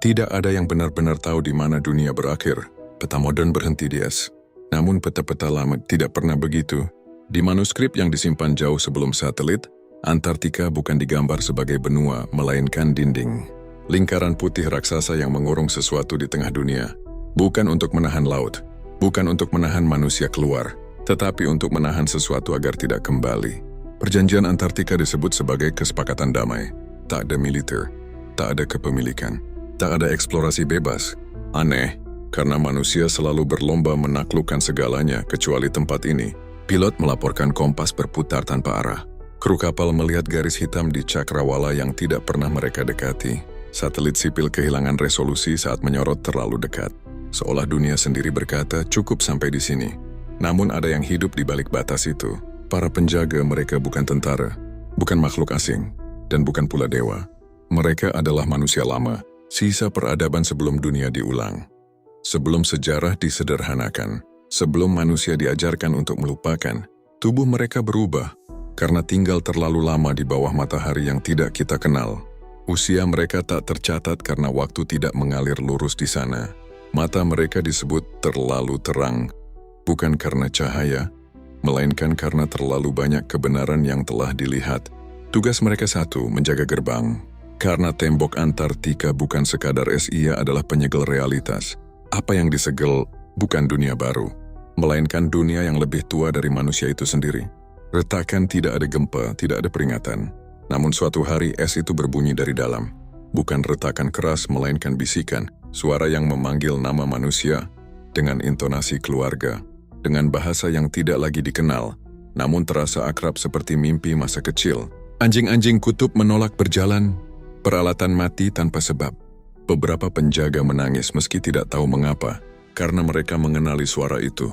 Tidak ada yang benar-benar tahu di mana dunia berakhir. Peta modern berhenti di es. Namun peta-peta lama tidak pernah begitu. Di manuskrip yang disimpan jauh sebelum satelit, Antartika bukan digambar sebagai benua, melainkan dinding. Lingkaran putih raksasa yang mengurung sesuatu di tengah dunia. Bukan untuk menahan laut, bukan untuk menahan manusia keluar, tetapi untuk menahan sesuatu agar tidak kembali. Perjanjian Antartika disebut sebagai kesepakatan damai. Tak ada militer, tak ada kepemilikan, tak ada eksplorasi bebas. Aneh, karena manusia selalu berlomba menaklukkan segalanya kecuali tempat ini. Pilot melaporkan kompas berputar tanpa arah. Kru kapal melihat garis hitam di cakrawala yang tidak pernah mereka dekati. Satelit sipil kehilangan resolusi saat menyorot terlalu dekat. Seolah dunia sendiri berkata, cukup sampai di sini. Namun ada yang hidup di balik batas itu. Para penjaga mereka bukan tentara, bukan makhluk asing, dan bukan pula dewa. Mereka adalah manusia lama, sisa peradaban sebelum dunia diulang. Sebelum sejarah disederhanakan, sebelum manusia diajarkan untuk melupakan, tubuh mereka berubah karena tinggal terlalu lama di bawah matahari yang tidak kita kenal. Usia mereka tak tercatat karena waktu tidak mengalir lurus di sana. Mata mereka disebut terlalu terang, bukan karena cahaya, melainkan karena terlalu banyak kebenaran yang telah dilihat. Tugas mereka satu, menjaga gerbang. Karena tembok Antartika bukan sekadar es, ia adalah penyegel realitas. Apa yang disegel bukan dunia baru, melainkan dunia yang lebih tua dari manusia itu sendiri. Retakan tidak ada gempa, tidak ada peringatan. Namun suatu hari es itu berbunyi dari dalam. Bukan retakan keras, melainkan bisikan, suara yang memanggil nama manusia, dengan intonasi keluarga, dengan bahasa yang tidak lagi dikenal, namun terasa akrab seperti mimpi masa kecil. Anjing-anjing kutub menolak berjalan, peralatan mati tanpa sebab. Beberapa penjaga menangis meski tidak tahu mengapa, karena mereka mengenali suara itu.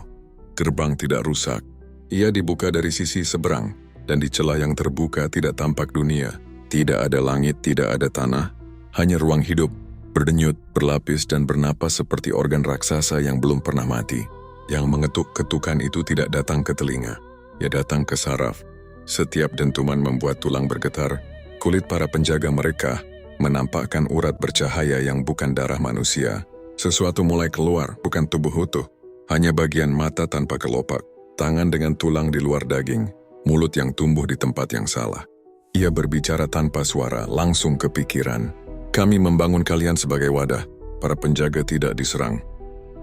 Gerbang tidak rusak. Ia dibuka dari sisi seberang, dan di celah yang terbuka tidak tampak dunia. Tidak ada langit, tidak ada tanah, hanya ruang hidup, berdenyut, berlapis dan bernapas seperti organ raksasa yang belum pernah mati. Yang mengetuk ketukan itu tidak datang ke telinga, ia datang ke saraf. Setiap dentuman membuat tulang bergetar. Kulit para penjaga mereka menampakkan urat bercahaya yang bukan darah manusia. Sesuatu mulai keluar, bukan tubuh utuh, hanya bagian mata tanpa kelopak, tangan dengan tulang di luar daging, mulut yang tumbuh di tempat yang salah. Ia berbicara tanpa suara, langsung ke pikiran. Kami membangun kalian sebagai wadah. Para penjaga tidak diserang.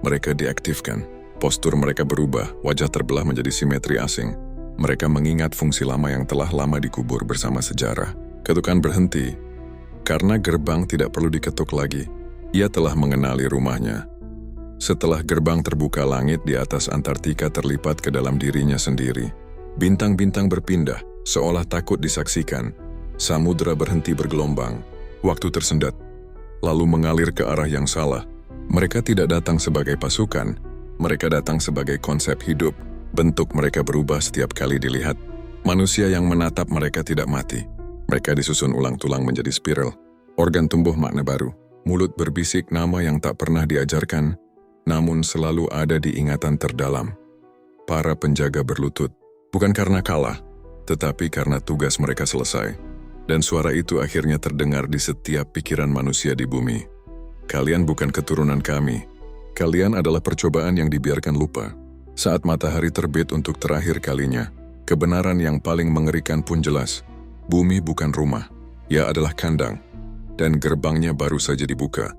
Mereka diaktifkan. Postur mereka berubah, wajah terbelah menjadi simetri asing. Mereka mengingat fungsi lama yang telah lama dikubur bersama sejarah. Ketukan berhenti. Karena gerbang tidak perlu diketuk lagi. Ia telah mengenali rumahnya. Setelah gerbang terbuka, langit di atas Antartika terlipat ke dalam dirinya sendiri. Bintang-bintang berpindah, seolah takut disaksikan. Samudra berhenti bergelombang. Waktu tersendat, lalu mengalir ke arah yang salah. Mereka tidak datang sebagai pasukan, mereka datang sebagai konsep hidup. Bentuk mereka berubah setiap kali dilihat. Manusia yang menatap mereka tidak mati. Mereka disusun ulang tulang menjadi spiral. Organ tumbuh makna baru. Mulut berbisik nama yang tak pernah diajarkan, namun selalu ada di ingatan terdalam. Para penjaga berlutut, bukan karena kalah, tetapi karena tugas mereka selesai. Dan suara itu akhirnya terdengar di setiap pikiran manusia di bumi. Kalian bukan keturunan kami. Kalian adalah percobaan yang dibiarkan lupa. Saat matahari terbit untuk terakhir kalinya, kebenaran yang paling mengerikan pun jelas. Bumi bukan rumah, ia adalah kandang. Dan gerbangnya baru saja dibuka.